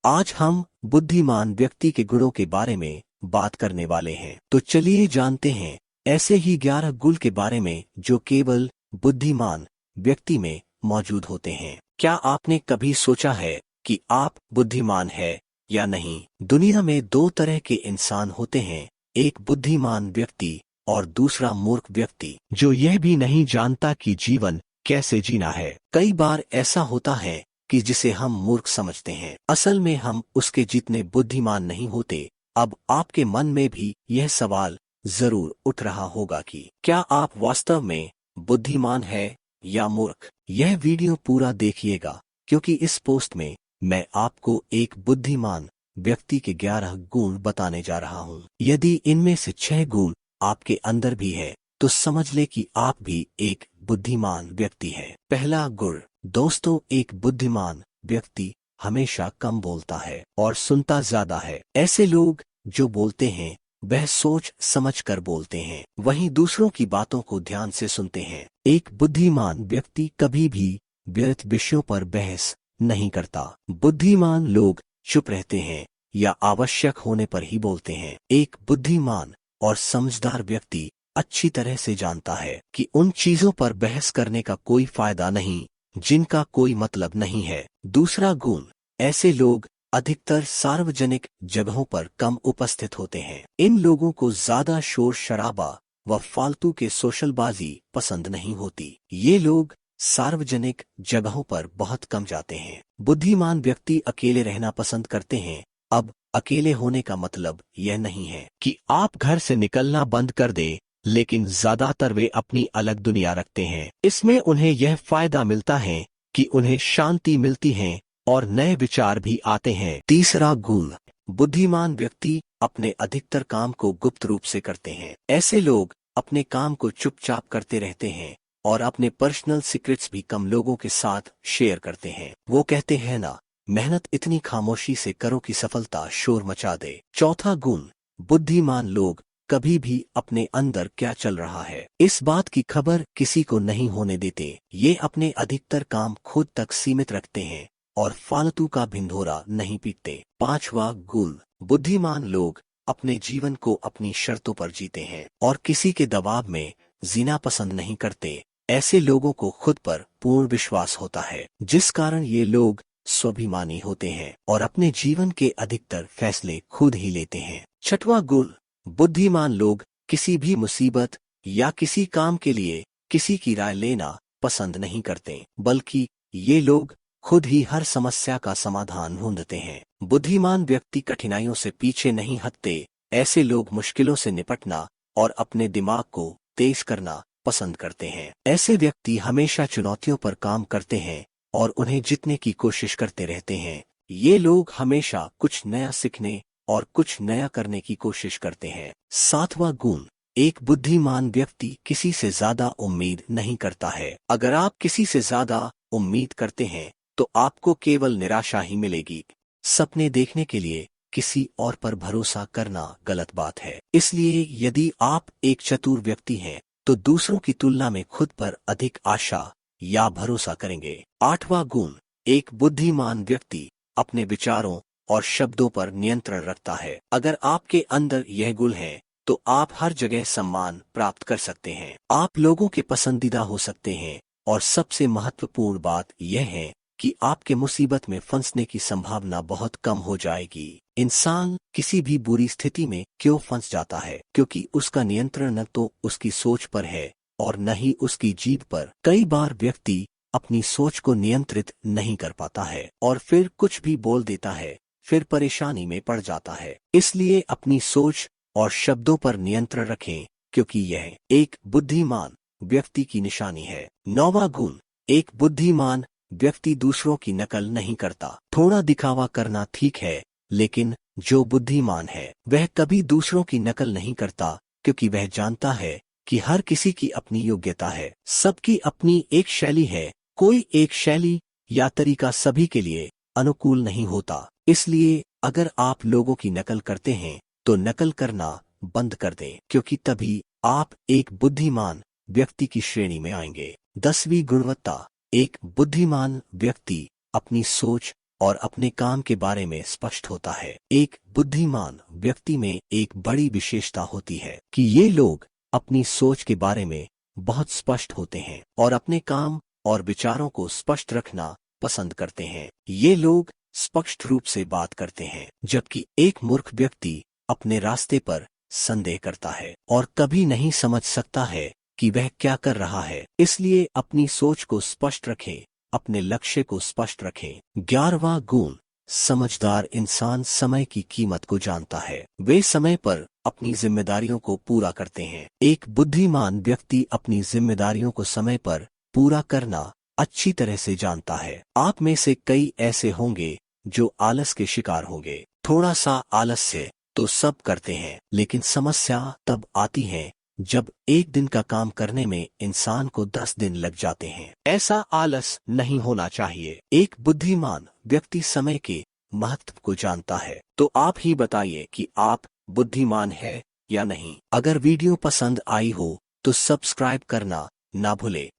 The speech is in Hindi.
आज हम बुद्धिमान व्यक्ति के गुणों के बारे में बात करने वाले हैं। तो चलिए जानते हैं ऐसे ही 11 गुण के बारे में जो केवल बुद्धिमान व्यक्ति में मौजूद होते हैं। क्या आपने कभी सोचा है कि आप बुद्धिमान है या नहीं? दुनिया में दो तरह के इंसान होते हैं, एक बुद्धिमान व्यक्ति और दूसरा मूर्ख व्यक्ति जो यह भी नहीं जानता कि जीवन कैसे जीना है। कई बार ऐसा होता है कि जिसे हम मूर्ख समझते हैं, असल में हम उसके जितने बुद्धिमान नहीं होते। अब आपके मन में भी यह सवाल जरूर उठ रहा होगा कि क्या आप वास्तव में बुद्धिमान है या मूर्ख? यह वीडियो पूरा देखिएगा क्योंकि इस पोस्ट में मैं आपको एक बुद्धिमान व्यक्ति के 11 गुण बताने जा रहा हूँ। यदि इनमें से 6 गुण आपके अंदर भी है तो समझ ले कि आप भी एक बुद्धिमान व्यक्ति है। पहला गुण दोस्तों, एक बुद्धिमान व्यक्ति हमेशा कम बोलता है और सुनता ज्यादा है। ऐसे लोग जो बोलते हैं वह सोच समझ कर बोलते हैं, वहीं दूसरों की बातों को ध्यान से सुनते हैं। एक बुद्धिमान व्यक्ति कभी भी व्यर्थ विषयों पर बहस नहीं करता। बुद्धिमान लोग चुप रहते हैं या आवश्यक होने पर ही बोलते हैं। एक बुद्धिमान और समझदार व्यक्ति अच्छी तरह से जानता है कि उन चीजों पर बहस करने का कोई फायदा नहीं जिनका कोई मतलब नहीं है। दूसरा गुण, ऐसे लोग अधिकतर सार्वजनिक जगहों पर कम उपस्थित होते हैं। इन लोगों को ज्यादा शोर शराबा व फालतू के सोशलबाजी पसंद नहीं होती। ये लोग सार्वजनिक जगहों पर बहुत कम जाते हैं। बुद्धिमान व्यक्ति अकेले रहना पसंद करते हैं। अब अकेले होने का मतलब यह नहीं है कि आप घर से निकलना बंद कर दें, लेकिन ज्यादातर वे अपनी अलग दुनिया रखते हैं। इसमें उन्हें यह फायदा मिलता है कि उन्हें शांति मिलती है और नए विचार भी आते हैं। तीसरा गुण, बुद्धिमान व्यक्ति अपने अधिकतर काम को गुप्त रूप से करते हैं। ऐसे लोग अपने काम को चुपचाप करते रहते हैं और अपने पर्सनल सीक्रेट्स भी कम लोगों के साथ शेयर करते हैं। वो कहते हैं ना, मेहनत इतनी खामोशी से करो कि सफलता शोर मचा दे। चौथा गुण, बुद्धिमान लोग कभी भी अपने अंदर क्या चल रहा है इस बात की खबर किसी को नहीं होने देते। ये अपने अधिकतर काम खुद तक सीमित रखते हैं और फालतू का भिंडोरा नहीं पीटते। पांचवा गुण, बुद्धिमान लोग अपने जीवन को अपनी शर्तों पर जीते हैं और किसी के दबाव में जीना पसंद नहीं करते। ऐसे लोगों को खुद पर पूर्ण विश्वास होता है, जिस कारण ये लोग स्वाभिमानी होते हैं और अपने जीवन के अधिकतर फैसले खुद ही लेते हैं। छठवां गुण, बुद्धिमान लोग किसी भी मुसीबत या किसी काम के लिए किसी की राय लेना पसंद नहीं करते, बल्कि ये लोग खुद ही हर समस्या का समाधान ढूंढते हैं। बुद्धिमान व्यक्ति कठिनाइयों से पीछे नहीं हटते। ऐसे लोग मुश्किलों से निपटना और अपने दिमाग को तेज करना पसंद करते हैं। ऐसे व्यक्ति हमेशा चुनौतियों पर काम करते हैं और उन्हें जीतने की कोशिश करते रहते हैं। ये लोग हमेशा कुछ नया सीखने और कुछ नया करने की कोशिश करते हैं। सातवां गुण, एक बुद्धिमान व्यक्ति किसी से ज्यादा उम्मीद नहीं करता है। अगर आप किसी से ज्यादा उम्मीद करते हैं तो आपको केवल निराशा ही मिलेगी। सपने देखने के लिए किसी और पर भरोसा करना गलत बात है। इसलिए यदि आप एक चतुर व्यक्ति हैं तो दूसरों की तुलना में खुद पर अधिक आशा या भरोसा करेंगे। आठवां गुण, एक बुद्धिमान व्यक्ति अपने विचारों और शब्दों पर नियंत्रण रखता है। अगर आपके अंदर यह गुण है तो आप हर जगह सम्मान प्राप्त कर सकते हैं। आप लोगों के पसंदीदा हो सकते हैं और सबसे महत्वपूर्ण बात यह है कि आपके मुसीबत में फंसने की संभावना बहुत कम हो जाएगी। इंसान किसी भी बुरी स्थिति में क्यों फंस जाता है? क्योंकि उसका नियंत्रण न तो उसकी सोच पर है और न ही उसकी जीभ पर। कई बार व्यक्ति अपनी सोच को नियंत्रित नहीं कर पाता है और फिर कुछ भी बोल देता है, फिर परेशानी में पड़ जाता है। इसलिए अपनी सोच और शब्दों पर नियंत्रण रखें, क्योंकि यह एक बुद्धिमान व्यक्ति की निशानी है। नौवां गुण, एक बुद्धिमान व्यक्ति दूसरों की नकल नहीं करता। थोड़ा दिखावा करना ठीक है, लेकिन जो बुद्धिमान है वह कभी दूसरों की नकल नहीं करता, क्योंकि वह जानता है कि हर किसी की अपनी योग्यता है। सबकी अपनी एक शैली है। कोई एक शैली या तरीका सभी के लिए अनुकूल नहीं होता। इसलिए अगर आप लोगों की नकल करते हैं तो नकल करना बंद कर दें, क्योंकि तभी आप एक बुद्धिमान व्यक्ति की श्रेणी में आएंगे। 10वीं गुणवत्ता, एक बुद्धिमान व्यक्ति अपनी सोच और अपने काम के बारे में स्पष्ट होता है। एक बुद्धिमान व्यक्ति में एक बड़ी विशेषता होती है कि ये लोग अपनी सोच के बारे में बहुत स्पष्ट होते हैं और अपने काम और विचारों को स्पष्ट रखना पसंद करते हैं। ये लोग स्पष्ट रूप से बात करते हैं, जबकि एक मूर्ख व्यक्ति अपने रास्ते पर संदेह करता है और कभी नहीं समझ सकता है कि वह क्या कर रहा है। इसलिए अपनी सोच को स्पष्ट रखें, अपने लक्ष्य को स्पष्ट रखें। 11वां गुण, समझदार इंसान समय की कीमत को जानता है। वे समय पर अपनी जिम्मेदारियों को पूरा करते हैं। एक बुद्धिमान व्यक्ति अपनी जिम्मेदारियों को समय पर पूरा करना अच्छी तरह से जानता है। आप में से कई ऐसे होंगे जो आलस के शिकार होंगे। थोड़ा सा आलस्य तो सब करते हैं, लेकिन समस्या तब आती है जब एक दिन का काम करने में इंसान को 10 दिन लग जाते हैं। ऐसा आलस नहीं होना चाहिए। एक बुद्धिमान व्यक्ति समय के महत्व को जानता है। तो आप ही बताइए कि आप बुद्धिमान है या नहीं। अगर वीडियो पसंद आई हो तो सब्सक्राइब करना ना भूले।